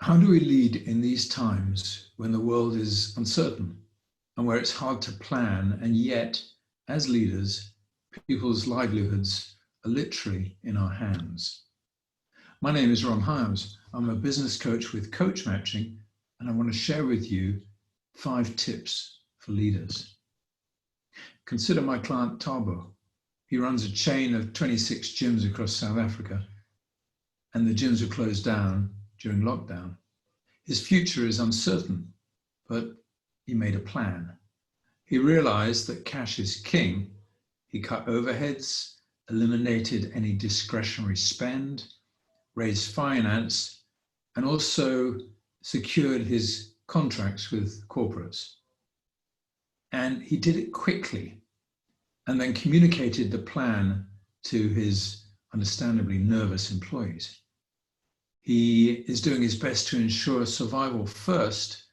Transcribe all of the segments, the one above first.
How do we lead in these times when the world is uncertain and where it's hard to plan, and yet, as leaders, people's livelihoods are literally in our hands? My name is Hyams. I'm a business coach with Coach Matching, and I want to share with you 5 tips for leaders. Consider my client Thabo. He runs a chain of 26 gyms across South Africa, and the gyms were closed down during lockdown. His future is uncertain, but he made a plan. He realized that cash is king. He cut overheads, eliminated any discretionary spend, raised finance, and also secured his contracts with corporates. And he did it quickly, and then communicated the plan to his understandably nervous employees. He is doing his best to ensure survival first,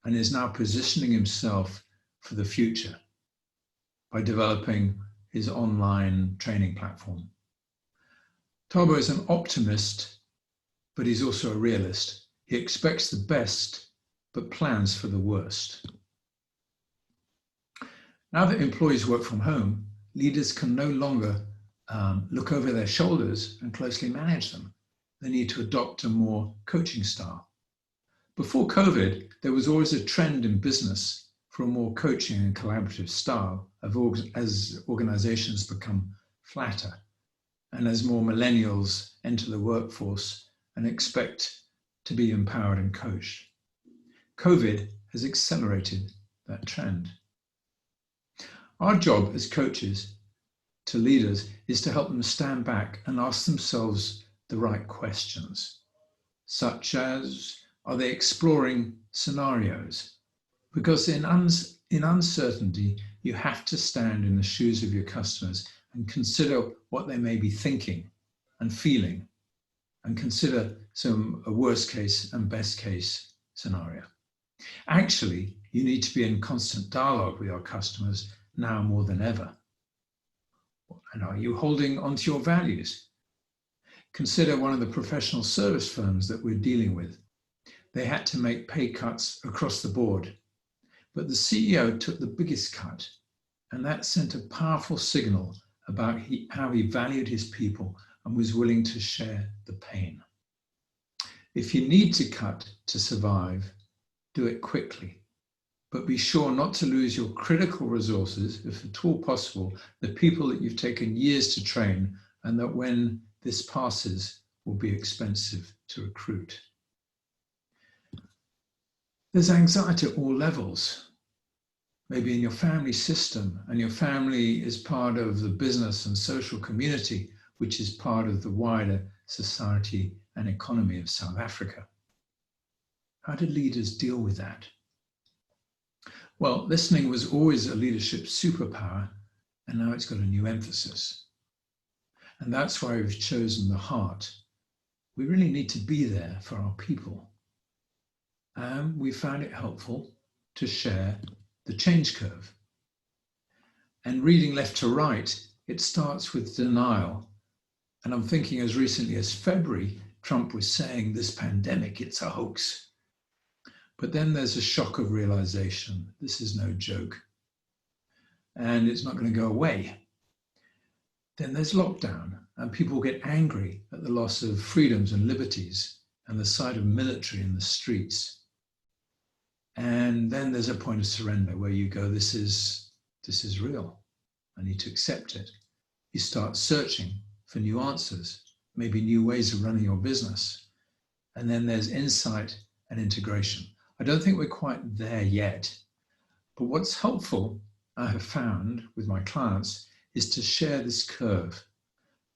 and is now positioning himself for the future by developing his online training platform. Thabo is an optimist, but he's also a realist. He expects the best, but plans for the worst. Now that employees work from home, leaders can no longer look over their shoulders and closely manage them. They need to adopt a more coaching style. Before COVID, there was always a trend in business for a more coaching and collaborative style as organizations become flatter and as more millennials enter the workforce and expect to be empowered and coached. COVID has accelerated that trend. Our job as coaches to leaders is to help them stand back and ask themselves the right questions, such as, are they exploring scenarios? Because in uncertainty, you have to stand in the shoes of your customers and consider what they may be thinking and feeling, and consider a worst case and best case scenario. Actually, you need to be in constant dialogue with your customers now more than ever. And are you holding onto your values? Consider one of the professional service firms that we're dealing with. They had to make pay cuts across the board, but the CEO took the biggest cut, and that sent a powerful signal about how he valued his people and was willing to share the pain. If you need to cut to survive, do it quickly, but be sure not to lose your critical resources, if at all possible, the people that you've taken years to train, and that when this passes will be expensive to recruit. There's anxiety at all levels, maybe in your family system, and your family is part of the business and social community, which is part of the wider society and economy of South Africa. How did leaders deal with that? Well, listening was always a leadership superpower, and now it's got a new emphasis. And that's why we've chosen the heart. We really need to be there for our people. And we found it helpful to share the change curve. And reading left to right, it starts with denial. And I'm thinking as recently as February, Trump was saying this pandemic, it's a hoax. But then there's a shock of realization. This is no joke. And it's not going to go away. Then there's lockdown, and people get angry at the loss of freedoms and liberties and the sight of military in the streets. And then there's a point of surrender where you go, this is real. I need to accept it. You start searching for new answers, maybe new ways of running your business. And then there's insight and integration. I don't think we're quite there yet, but what's helpful, I have found with my clients, is to share this curve,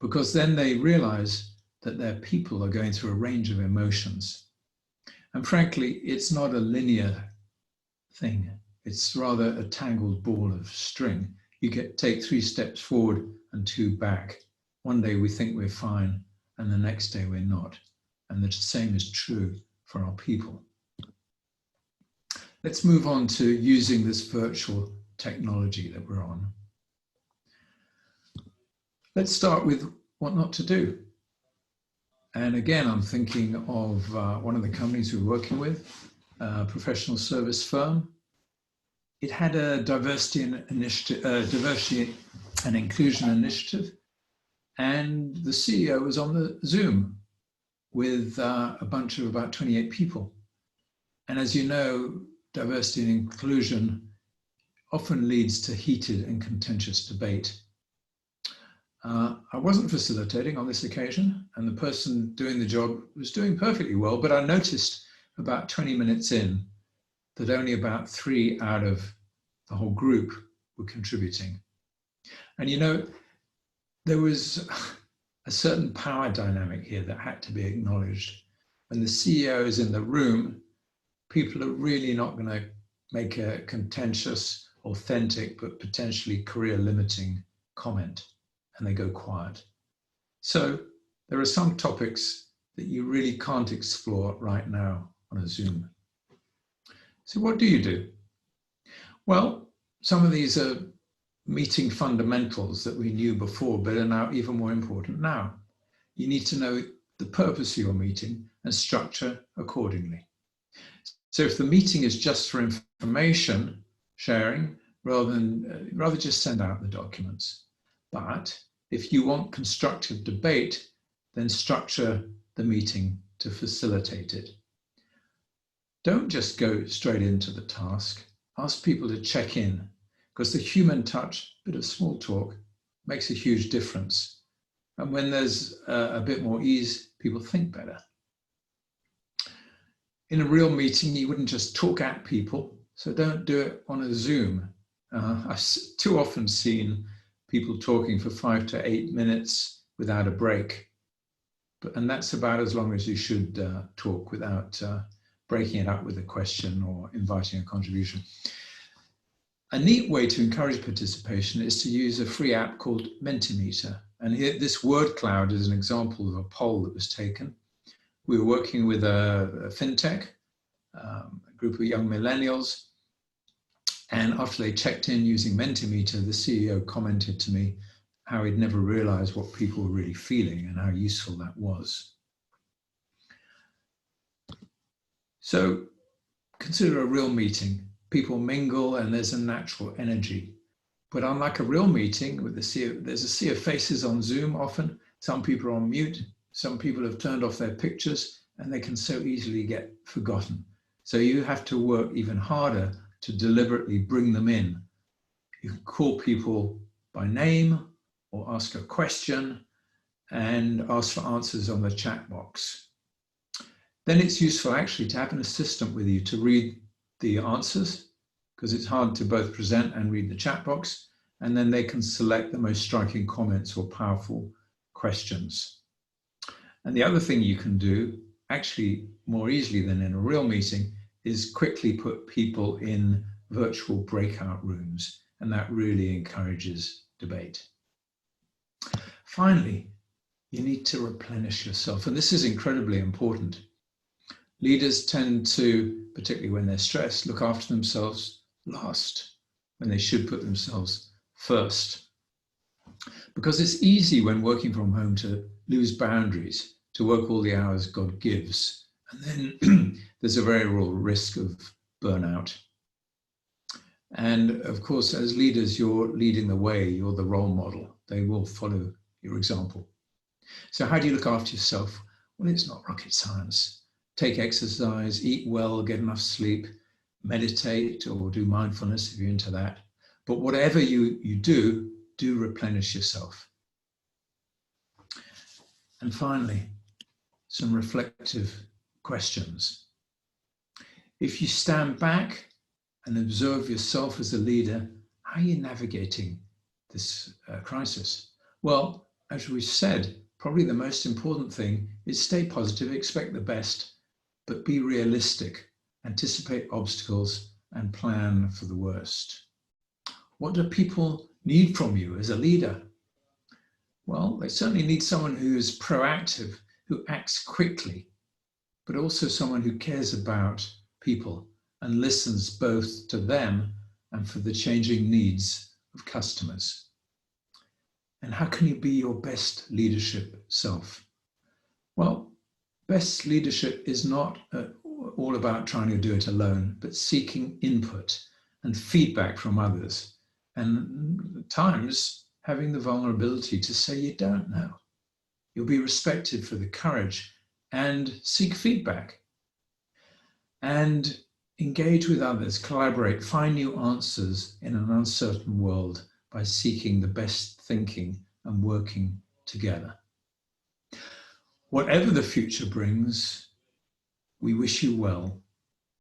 because then they realize that their people are going through a range of emotions. And frankly, it's not a linear thing. It's rather a tangled ball of string. You take 3 steps forward and 2 back. One day we think we're fine, and the next day we're not. And the same is true for our people. Let's move on to using this virtual technology that we're on. Let's start with what not to do. And again, I'm thinking of one of the companies we're working with, a professional service firm. It had a diversity and inclusion initiative, and the CEO was on the Zoom with a bunch of about 28 people. And as you know, diversity and inclusion often leads to heated and contentious debate. I wasn't facilitating on this occasion, and the person doing the job was doing perfectly well, but I noticed about 20 minutes in that only about 3 out of the whole group were contributing. And you know, there was a certain power dynamic here that had to be acknowledged. When the CEO is in the room, people are really not going to make a contentious, authentic, but potentially career-limiting comment, and they go quiet. So there are some topics that you really can't explore right now on a Zoom. So what do you do? Well, some of these are meeting fundamentals that we knew before, but are now even more important now. You need to know the purpose of your meeting and structure accordingly. So if the meeting is just for information sharing, rather just send out the documents. But if you want constructive debate, then structure the meeting to facilitate it. Don't just go straight into the task. Ask people to check in, because the human touch, bit of small talk, makes a huge difference. And when there's a bit more ease, people think better. In a real meeting, you wouldn't just talk at people, so don't do it on a Zoom. I've too often seen people talking for 5 to 8 minutes without a break. And that's about as long as you should talk without breaking it up with a question or inviting a contribution. A neat way to encourage participation is to use a free app called Mentimeter. And here, this word cloud is an example of a poll that was taken. We were working with a fintech, a group of young millennials. And after they checked in using Mentimeter, the CEO commented to me how he'd never realized what people were really feeling and how useful that was. So consider a real meeting. People mingle and there's a natural energy. But unlike a real meeting, with there's a sea of faces on Zoom often. Some people are on mute, some people have turned off their pictures, and they can so easily get forgotten. So you have to work even harder to deliberately bring them in. You can call people by name or ask a question and ask for answers on the chat box. Then it's useful actually to have an assistant with you to read the answers, because it's hard to both present and read the chat box, and then they can select the most striking comments or powerful questions. And the other thing you can do, actually more easily than in a real meeting, is quickly put people in virtual breakout rooms, and that really encourages debate. Finally, you need to replenish yourself, and this is incredibly important. Leaders tend to, particularly when they're stressed, look after themselves last, when they should put themselves first. Because it's easy when working from home to lose boundaries, to work all the hours God gives, and then there's a very real risk of burnout. And of course, as leaders, you're leading the way, you're the role model. They will follow your example. So how do you look after yourself? Well, it's not rocket science. Take exercise, eat well, get enough sleep, meditate or do mindfulness if you're into that. But whatever you do replenish yourself. And finally, some reflective questions. If you stand back and observe yourself as a leader, how are you navigating this crisis? Well, as we said, probably the most important thing is stay positive, expect the best, but be realistic, anticipate obstacles, and plan for the worst. What do people need from you as a leader? Well, they certainly need someone who is proactive, who acts quickly, but also someone who cares about people and listens both to them and for the changing needs of customers. And how can you be your best leadership self? Well, Best leadership is not all about trying to do it alone, but seeking input and feedback from others. And at times, having the vulnerability to say you don't know. You'll be respected for the courage and seek feedback. And engage with others, collaborate, find new answers in an uncertain world by seeking the best thinking and working together. Whatever the future brings, we wish you well